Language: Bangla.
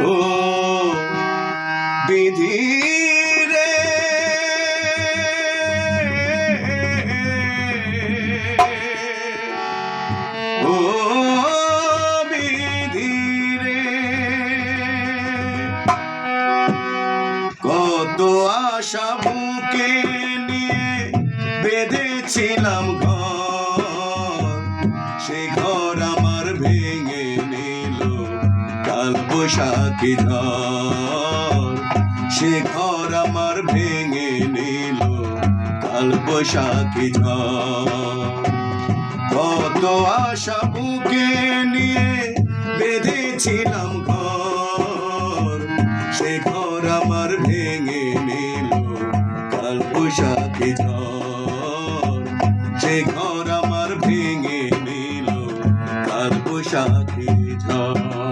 ও বিধি রে, ও বিধি রে, কত আশা বুকে নিয়ে বেঁধেছিলাম ঘর, সে ঘর আমার ভেঙে নিল কাল বৈশাখী ঝড়, সে ঘর আমার ভেঙে নিল কাল বৈশাখী ঝড়। কত আশা বুকে নিয়ে বেঁধেছিলাম ঘর, সে ঘর আমার ভেঙে নিল কাল বৈশাখী ঝড়, সে ঘর আমার ভেঙে নিল কাল বৈশাখী ঝড়।